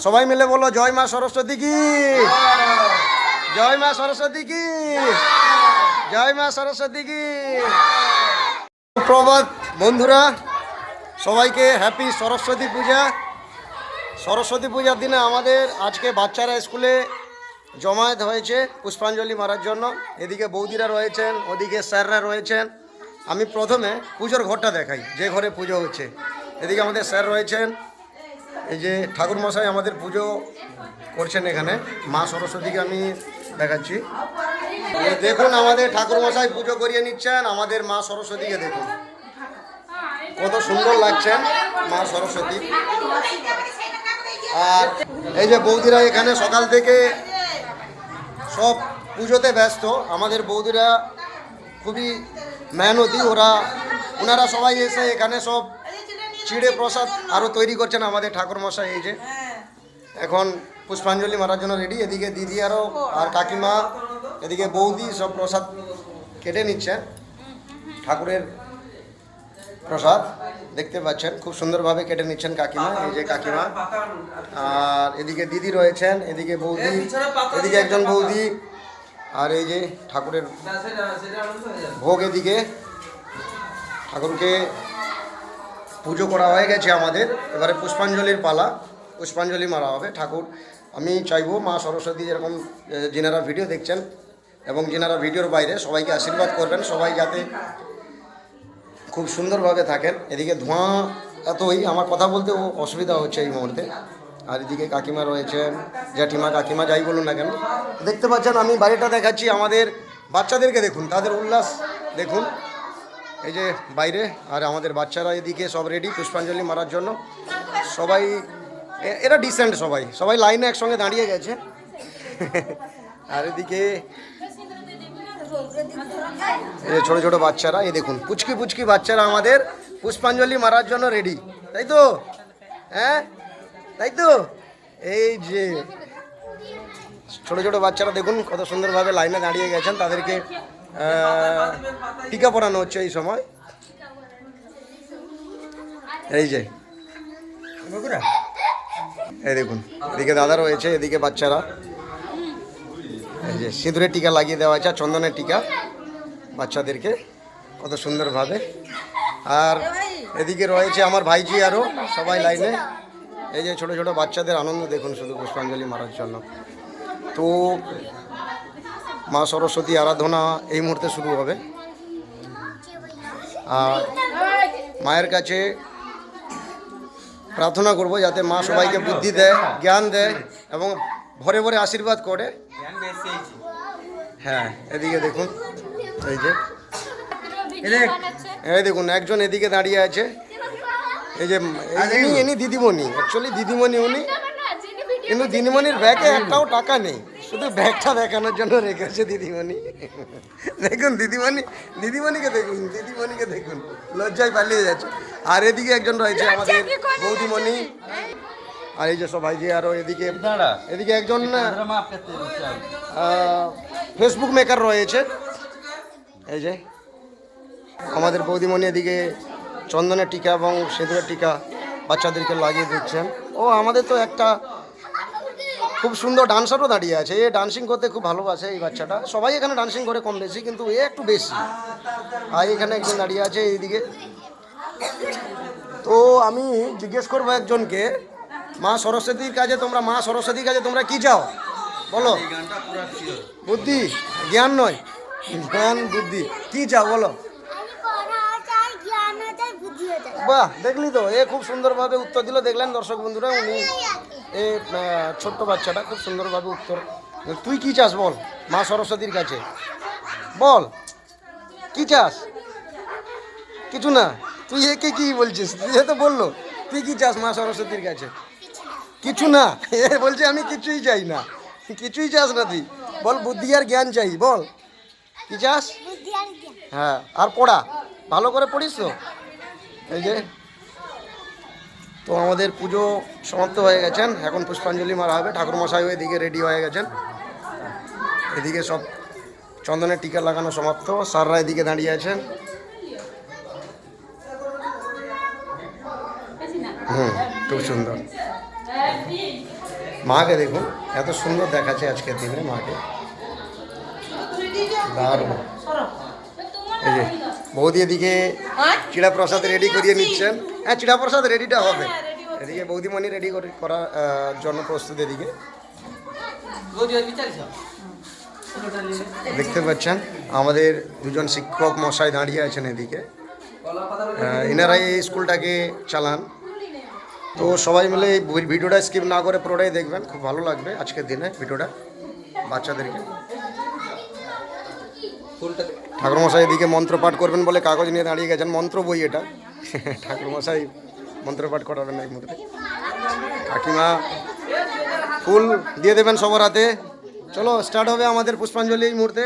সবাই মিলে বলো জয় মা সরস্বতী কি, জয় মা সরস্বতী কি, জয় মা সরস্বতী কি। প্রভাত বন্ধুরা, সবাইকে হ্যাপি সরস্বতী পূজা। সরস্বতী পূজার দিনে আমাদের আজকে বাচ্চারা স্কুলে জমায়েত হয়েছে পুষ্পাঞ্জলি মারার জন্য। এদিকে বৌদিরা রয়েছেন, ওদিকে স্যাররা রয়েছেন। আমি প্রথমে পুজোর ঘরটা দেখাই, যে ঘরে পুজো হচ্ছে। এদিকে আমাদের স্যার রয়েছেন, এই যে ঠাকুরমশাই আমাদের পুজো করছেন এখানে। মা সরস্বতীকে আমি দেখাচ্ছি। দেখুন আমাদের ঠাকুরমশাই পুজো করিয়ে নিচ্ছেন আমাদের মা সরস্বতীকে। দেখুন কত সুন্দর লাগছেন মা সরস্বতী। আর এই যে বৌদিরা এখানে সকাল থেকে সব পুজোতে ব্যস্ত। আমাদের বৌদিরা খুবই মেহনতি, ওনারা সবাই এসে এখানে সব চিড়ে প্রসাদ আরও তৈরি করছেন আমাদের ঠাকুরমশাই। এই যে এখন পুষ্পাঞ্জলি মারার জন্য রেডি। এদিকে দিদি আর কাকিমা, এদিকে বৌদি সব প্রসাদ কেটে নিচ্ছেন। ঠাকুরের প্রসাদ দেখতে পাচ্ছেন, খুব সুন্দরভাবে কেটে নিচ্ছেন কাকিমা। এই যে কাকিমা, আর এদিকে দিদি রয়েছেন, এদিকে বৌদি, এদিকে একজন বৌদি। আর এই যে ঠাকুরের ভোগ, এদিকে ঠাকুরকে পুজো করা হয়ে গেছে আমাদের। এবারে পুষ্পাঞ্জলির পালা, পুষ্পাঞ্জলি মারা হবে ঠাকুর। আমি চাইবো মা সরস্বতী যেরকম যিনারা ভিডিও দেখছেন এবং যিনারা ভিডিওর বাইরে সবাইকে আশীর্বাদ করবেন, সবাই যাতে খুব সুন্দরভাবে থাকেন। এদিকে ধোঁয়া এতই, আমার কথা বলতে অসুবিধা হচ্ছে এই মুহূর্তে। আর এদিকে কাকিমা রয়েছেন, জ্যাঠিমা কাকিমা যাই বলুন না কেন। দেখতে পাচ্ছেন আমি বাড়িটা দেখাচ্ছি আমাদের বাচ্চাদেরকে। দেখুন তাদের উল্লাস দেখুন, এই যে বাইরে। আর আমাদের বাচ্চারা এদিকে সব রেডি পুষ্পাঞ্জলি মারার জন্য। সবাই এরা ডিসেন্ট, সবাই লাইনে একসঙ্গে দাঁড়িয়ে গেছে। আর এদিকে এই ছোটো ছোটো বাচ্চারা, এই দেখুন পুচকি পুচকি বাচ্চারা আমাদের পুষ্পাঞ্জলি মারার জন্য রেডি, তাই তো? হ্যাঁ তাই তো? এই যে ছোটো ছোটো বাচ্চারা দেখুন কত সুন্দরভাবে লাইনে দাঁড়িয়ে গেছেন। তাদেরকে টিকা পরানো হচ্ছে এই সময়। এই যে এই দেখুন এদিকে দাদা রয়েছে, এদিকে বাচ্চারা। এই যে সিঁদুরের টিকা লাগিয়ে দেওয়া হয়েছে, চন্দনের টিকা বাচ্চাদেরকে কত সুন্দরভাবে। আর এদিকে রয়েছে আমার ভাইজি, আরও সবাই লাইনে। এই যে ছোটো ছোটো বাচ্চাদের আনন্দ দেখুন শুধু পুষ্পাঞ্জলি মারার জন্য। তো মা সরস্বতী আরাধনা এই মুহূর্তে শুরু হবে। আর মায়ের কাছে প্রার্থনা করব যাতে মা সবাইকে বুদ্ধি দেয়, জ্ঞান দেয় এবং ভরে ভরে আশীর্বাদ করে। হ্যাঁ এদিকে দেখুন, এই দেখুন একজন এদিকে দাঁড়িয়ে আছে। এই যে ইনি দিদিমণি, অ্যাকচুয়ালি দিদিমণি উনি, কিন্তু দিদিমণির ব্যাগে একটাও টাকা নেই, শুধু ব্যাগটা দেখানোর জন্য রেখেছে দিদিমণি। দেখুন দিদিমণিকে দেখুন লজ্জায় পালিয়ে যাচ্ছে। আর এদিকে একজন রয়েছে আমাদের বৌদিমণি। আর এই যে সবাই যে আরও এদিকে একজন ফেসবুক মেকার রয়েছে। এই যে আমাদের বৌদিমণি এদিকে চন্দনের টিকা এবং সিঁদুরের টিকা বাচ্চাদেরকে লাগিয়ে দিচ্ছেন। ও আমাদের তো একটা খুব সুন্দর ডান্সারও দাঁড়িয়ে আছে। এ ডান্সিং করতে খুব ভালোবাসে এই বাচ্চাটা। সবাই এখানে ডান্সিং করে কম বেশি, কিন্তু এ একটু বেশি। আর এখানে একজন দাঁড়িয়ে আছে এইদিকে। তো আমি জিজ্ঞেস করবো একজনকে, মা সরস্বতীর কাছে তোমরা কি চাও বলো? বুদ্ধি, জ্ঞান নয়, জ্ঞান বুদ্ধি। কি চাও বলো? বাহ, দেখলি তো, এ খুব সুন্দরভাবে উত্তর দিল। দেখলেন দর্শক বন্ধুরা, উনি এই ছোট্ট বাচ্চাটা খুব সুন্দরভাবে উত্তর। তুই কি চাস বল মা সরস্বতীর কাছে? বল কি চাস? কিছু না। তুই একে কি বলছিস? তুই তো বললো তুই কি চাস মা সরস্বতীর কাছে? কিছু না। এ বলছে আমি কিছুই চাই না। কিছুই চাস না তুই? বল বুদ্ধি আর জ্ঞান চাই, বল কি চাস? হ্যাঁ, আর পড়া ভালো করে পড়িস তো। এই যে তো আমাদের পুজো সমাপ্ত হয়ে গেছেন, এখন পুষ্পাঞ্জলি মারা হবে। ঠাকুরমশাইও এদিকে রেডি হয়ে গেছেন। এদিকে সব চন্দনের টিকা লাগানো সমাপ্ত। স্যাররা এদিকে দাঁড়িয়ে আছেন। খুব সুন্দর। মাকে দেখুন এত সুন্দর দেখাচ্ছে আজকের দিনে মাকে, দারুণ। এই যে বৌদি এদিকে চিড়া প্রসাদ রেডি করিয়ে নিচ্ছেন। হ্যাঁ, চিড়া প্রসাদ রেডিটা হবে, এদিকে বৌদিমণি রেডি করার জন্য প্রস্তুত। এদিকে দেখতে পাচ্ছেন আমাদের দুজন শিক্ষক মশাই দাঁড়িয়ে আছেন এদিকে, এনারাই এই স্কুলটাকে চালান। তো সবাই মিলে এই ভিডিওটা স্কিপ না করে পুরোটাই দেখবেন, খুব ভালো লাগবে আজকের দিনে ভিডিওটা বাচ্চাদেরকে। ঠাকুরমশাই এদিকে মন্ত্রপাঠ করবেন বলে কাগজ নিয়ে দাঁড়িয়ে গেছেন, মন্ত্র বই এটা। ঠাকুরমশাই মন্ত্রপাঠ করাবেন এই মুহূর্তে। কাকিমা ফুল দিয়ে দেবেন সবার হাতে। চলো স্টার্ট হবে আমাদের পুষ্পাঞ্জলি এই মুহূর্তে।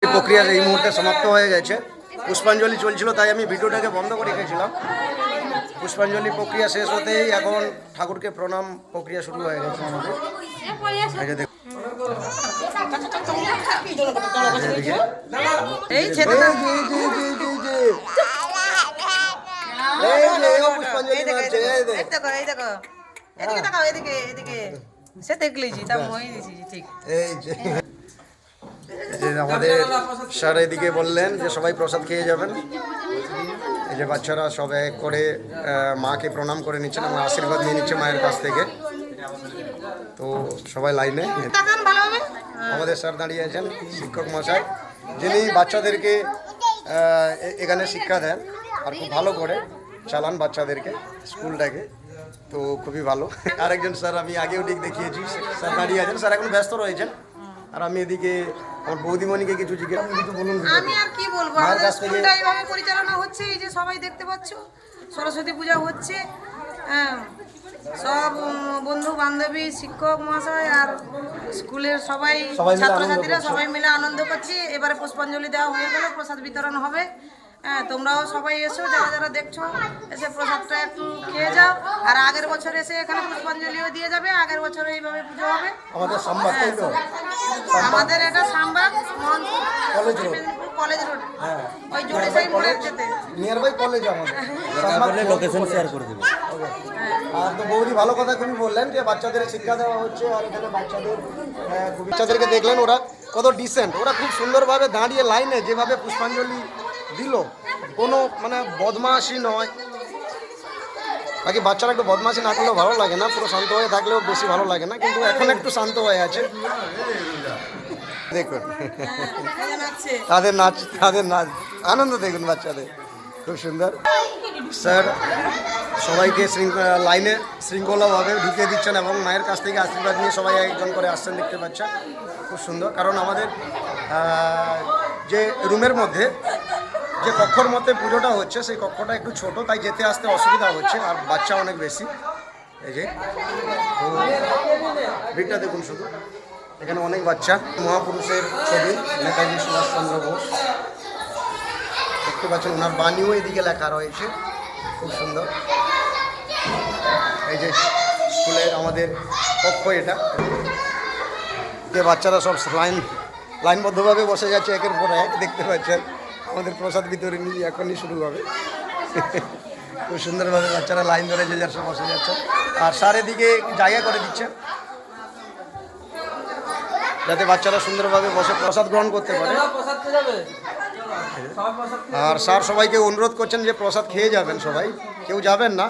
প্রক্রিয়া এই মুহূর্তে সমাপ্ত হয়ে গেছে। পুষ্পাঞ্জলি চলছিল তাই আমি ভিডিওটাকে বন্ধ করে রেখেছিলাম। পুষ্পাঞ্জলি প্রক্রিয়া শেষ হতেই এখন ঠাকুরকে প্রণাম প্রক্রিয়া শুরু হয়ে গেছে আমাদের। আমাদের স্যার এদিকে বললেন যে সবাই প্রসাদ খেয়ে যাবেন। এই যে বাচ্চারা সব এক করে মাকে প্রণাম করে নিচ্ছেন এবং আশীর্বাদ নিয়ে নিচ্ছে মায়ের কাছ থেকে। তো সবাই লাইনে। আমাদের স্যার দাঁড়িয়ে আছেন শিক্ষক মশাই, যিনি বাচ্চাদেরকে এখানে শিক্ষা দেন আর খুব ভালো করে চালান বাচ্চাদেরকে স্কুলটাকে। তো খুবই ভালো। আরেকজন স্যার আমি আগেও ঠিক দেখিয়েছি, স্যার দাঁড়িয়ে আছেন। স্যার এখন ব্যস্ত রয়েছেন আর আমি এদিকে আমার বৌদিমণিকে কিছু জিজ্ঞেস, কিছু বলুন। আমি আর কি বলবো, আমাদের স্কুলটা এইভাবে পরিচালনা হচ্ছে। এই যে সবাই দেখতে পাচ্ছ সরস্বতী পূজা হচ্ছে, সব বন্ধু বান্ধবী শিক্ষক মহাশয় আর স্কুলের সবাই ছাত্রছাত্রীরা সবাই মিলে আনন্দ করছি। এবারে পুষ্পাঞ্জলি দেওয়া হয়ে গেল, প্রসাদ বিতরণ হবে। হ্যাঁ, তোমরাও সবাই এসো, যারা যারা দেখছো এসে প্রসাদটা একটু খেয়ে যাও। আর আগের বছর এসে এখানে পুষ্পাঞ্জলিও দিয়ে যাবে। আগের বছর এইভাবে পুজো হবে। আমাদের এটা সামবাগ কলেজ রোড, ওই জোড়ে সেই মোড়ের যেতে নিয়ারবাই কলেজ আমাদের লোকেশন শেয়ার করে দেব। আর তো বৌদি ভালো কথা খুবই বললেন যে বাচ্চাদের শিক্ষা দেওয়া হচ্ছে। আর এখানে বাচ্চাদেরকে দেখলেন ওরা কত ডিসেন্ট, ওরা খুব সুন্দরভাবে দাঁড়িয়ে লাইনে যেভাবে পুষ্পাঞ্জলি দিল, কোনো মানে বদমাশি নয়। বাকি বাচ্চারা একটু বদমাশি না করলেও ভালো লাগে না, পুরো শান্ত হয়ে থাকলেও বেশি ভালো লাগে না, কিন্তু এখন একটু শান্ত হয়ে আছে। দেখুন তাদের নাচ আনন্দ দেখুন বাচ্চাদের, খুব সুন্দর। স্যার সবাইকে লাইনে শৃঙ্খলাভাবে ঢুকিয়ে দিচ্ছেন এবং মায়ের কাছ থেকে আশীর্বাদ নিয়ে সবাই একজন করে আসছেন, দেখতে পাচ্ছেন। খুব সুন্দর, কারণ আমাদের যে রুমের মধ্যে যে কক্ষর মধ্যে পুজোটা হচ্ছে সেই কক্ষটা একটু ছোট, তাই যেতে আসতে অসুবিধা হচ্ছে আর বাচ্চা অনেক বেশি। এই যে তো ভিড়টা দেখুন শুধু, এখানে অনেক বাচ্চা। মহাপুরুষের ছবি নেতাজি সুভাষচন্দ্র বোস, দেখতে পাচ্ছেন ওনার বাণীও এদিকে লেখা রয়েছে, খুব সুন্দর। এই যে স্কুলের আমাদের কক্ষ এটা, যে বাচ্চারা সব লাইনবদ্ধভাবে বসে যাচ্ছে একের পর এক, দেখতে পাচ্ছেন। আমাদের প্রসাদ বিতরণী এখনই শুরু হবে। খুব সুন্দরভাবে বাচ্চারা লাইন ধরে যে যার সব বসে যাচ্ছে। আর স্যার এদিকে জায়গা করে দিচ্ছেন যাতে বাচ্চারা সুন্দরভাবে বসে প্রসাদ গ্রহণ করতে পারে। আর স্যার সবাইকে অনুরোধ করছেন যে প্রসাদ খেয়ে যাবেন সবাই, কেউ যাবেন না।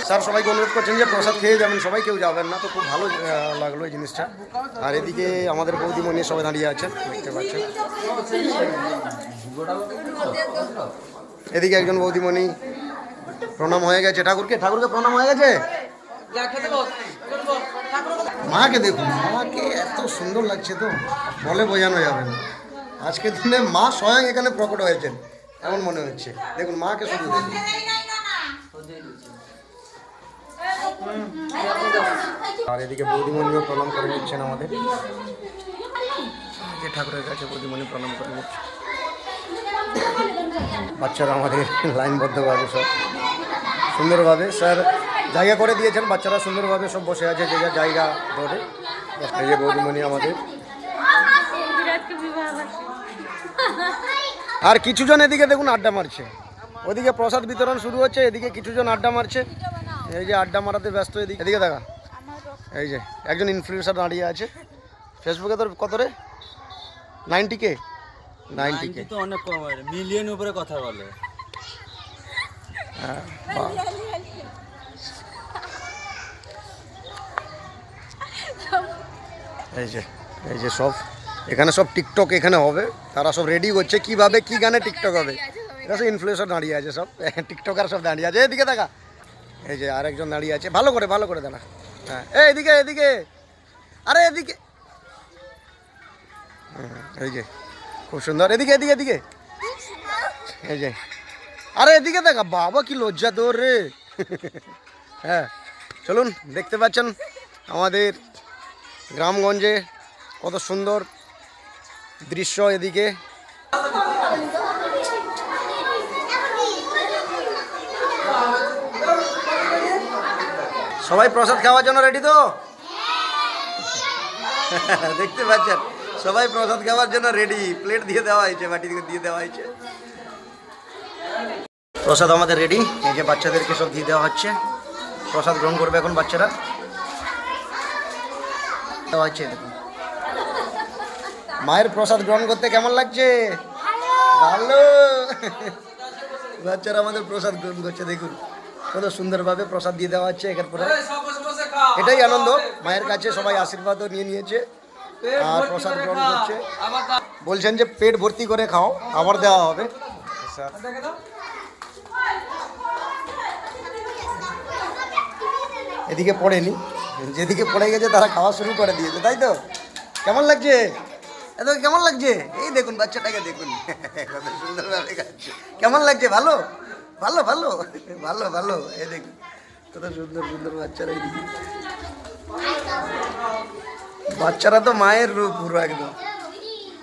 স্যার সবাইকে অনুরোধ করছেন যে প্রসাদ খেয়ে যাবেন সবাই, কেউ যাবেন না। তো খুব ভালো লাগলো এই জিনিসটা। আর এদিকে আমাদের বৌদিমণি সবাই দাঁড়িয়ে আছেন, দেখতে পাচ্ছেন। এদিকে একজন বৌদিমণি প্রণাম হয়ে গেছে ঠাকুরকে প্রণাম হয়ে গেছে। মাকে দেখুন, মাকে এত সুন্দর লাগছে তো বলে বোঝানো যাবে না। আজকের দিনে মা স্বয়ং এখানে প্রকট হয়েছেন এমন মনে হচ্ছে। দেখুন মাকে শুধু দেখুন। আর এদিকে বৌদিমণিও প্রণাম করে নিচ্ছেন আমাদের, যে ঠাকুরের কাছে বৌদিমণি প্রণাম করে নিচ্ছে। বাচ্চারা আমাদের লাইনবদ্ধভাবে সব সুন্দরভাবে স্যার জায়গা করে দিয়েছেন, বাচ্চারা সুন্দরভাবে সব বসে আছে যে যার জায়গা ধরে। এই যে বৌদিমণি আমাদের। আর কিছুজন এদিকে দেখুন আড্ডা মারছে, ওদিকে প্রসাদ বিতরণ শুরু হচ্ছে, এদিকে কিছুজন আড্ডা মারছে। এই যে আড্ডা মারাতে ব্যস্ত, এদিকে দেখা এই যে একজন ইনফ্লুয়েন্সার দাঁড়িয়ে আছে ফেসবুকে তোর কত রে 90K 90K তো অনেক কম হয়, মিলিয়ন উপরে কথা বলে। হ্যাঁ বাহ। এই যে সব এখানে সব টিকটক এখানে হবে, তারা সব রেডি করছে কিভাবে কি গানে টিকটক হবে। এটা সব ইনফ্লুয়েন্সার দাঁড়িয়ে আছে, সব টিকটকার সব দাঁড়িয়ে আছে। এদিকে দেখা, এই যে আরেকজন দাঁড়িয়ে আছে, ভালো করে দাঁড়া। হ্যাঁ এদিকে এদিকে, আরে এদিকে, এই যে খুব সুন্দর। এদিকে এদিকে এদিকে, এই যে আরে এদিকে দেখা, বাবা কি লজ্জা তোর রে। হ্যাঁ চলুন, দেখতে পাচ্ছেন আমাদের গ্রামগঞ্জে কত সুন্দর দৃশ্য। এদিকে সবাই প্রসাদ খাওয়ার জন্য রেডি তো? দেখতে পাচ্ছেন সবাই প্রসাদ খাওয়ার জন্য রেডি, প্লেট দিয়ে দেওয়া হয়েছে, বাটি দিয়ে দেওয়া হয়েছে। প্রসাদ আমাদের রেডি, এই যে বাচ্চাদেরকে সব দিয়ে দেওয়া হচ্ছে, প্রসাদ গ্রহণ করবে এখন বাচ্চারা। দেওয়া হচ্ছে, দেখুন মায়ের প্রসাদ গ্রহণ করতে কেমন লাগছে? ভালো। বাচ্চারা আমাদের প্রসাদ গ্রহণ করছে, দেখুন কত সুন্দরভাবে প্রসাদ দিয়ে দেওয়া হচ্ছে। একের পরে এটাই আনন্দ, মায়ের কাছে সবাই আশীর্বাদও নিয়ে নিয়েছে আর প্রসাদ গ্রহণ করছে। বলছেন যে পেট ভর্তি করে খাও, আবার দেওয়া হবে। এদিকে পড়েনি, যেদিকে পড়ে গেছে তারা খাওয়া শুরু করে দিয়েছে, তাই তো? কেমন লাগছে? এত কেমন লাগছে? এই দেখুন বাচ্চাটাকে দেখুন, কত সুন্দরভাবে খাচ্ছে। কেমন লাগছে? ভালো ভালো ভালো ভালো ভালো। এই দেখুন কত সুন্দর সুন্দর বাচ্চারা। এইদিকে বাচ্চারা তো মায়ের রূপ পুরো, একদম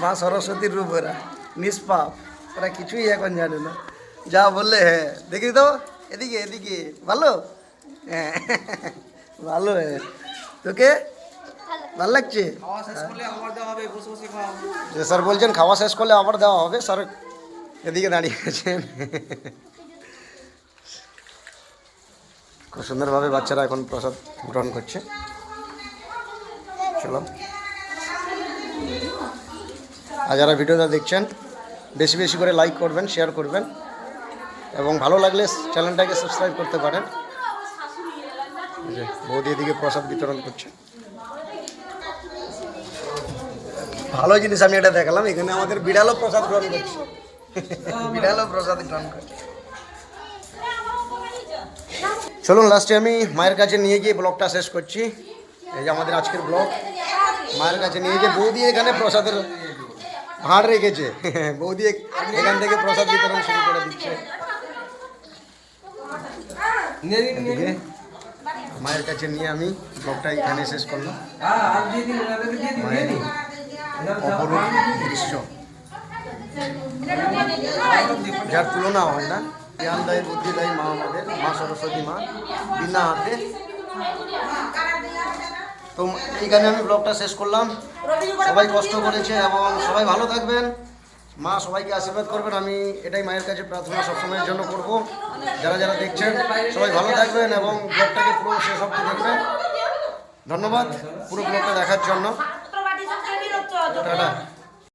মা সরস্বতীর রূপ। ওরা নিষ্পাপ, ওরা কিছুই এখন জানে না, যা বললে হ্যাঁ। দেখি তো এদিকে এদিকে, ভালো হ্যাঁ ভালো। হ্যাঁ তোকে ভালো লাগছে? যে স্যার বলছেন খাওয়া শেষ করলে আবার দেওয়া হবে, স্যার এদিকে দাঁড়িয়ে আছেন। খুব সুন্দরভাবে বাচ্চারা এখন প্রসাদ গ্রহণ করছে। চলো, আর যারা ভিডিওটা দেখছেন বেশি বেশি করে লাইক করবেন, শেয়ার করবেন এবং ভালো লাগলে চ্যানেলটাকে সাবস্ক্রাইব করতে পারেন। বৌদি এদিকে প্রসাদ বিতরণ করছে। ভালো জিনিস আমি এটা দেখালাম, এখানে আমাদের বিড়ালও প্রসাদ গ্রহণ করছে। বিড়ালও প্রসাদ গ্রহণ করছে। চলুন লাস্টে আমি মায়ের কাছে নিয়ে গিয়ে ব্লগটা শেষ করছি। এই যে আমাদের আজকের ব্লগ, মায়ের কাছে নিয়ে গিয়ে বৌদি এখানে প্রসাদের ভাঁড় রেখেছে। বৌদি এখান থেকে প্রসাদ বিতরণ শুরু করে দিচ্ছে। মায়ের কাছে নিয়ে আমি ব্লগটা এখানে শেষ করলাম। মায়ের অপরূপ দৃশ্য, যার তুলনা হয় না। জ্ঞান দেয়, বুদ্ধি দেয় মা, আমাদের মা সরস্বতী মা বিনা হাতে। তো এইখানে আমি ব্লগটা শেষ করলাম। সবাই কষ্ট করেছে এবং সবাই ভালো থাকবেন, মা সবাইকে আশীর্বাদ করবেন। আমি এটাই মায়ের কাছে প্রার্থনা সবসময়ের জন্য করব। যারা যারা দেখছেন সবাই ভালো থাকবেন এবং ব্লগটাকে পুরো শেষ অবধি দেখবেন। ধন্যবাদ পুরো ব্লগটা দেখার জন্য। টাটা।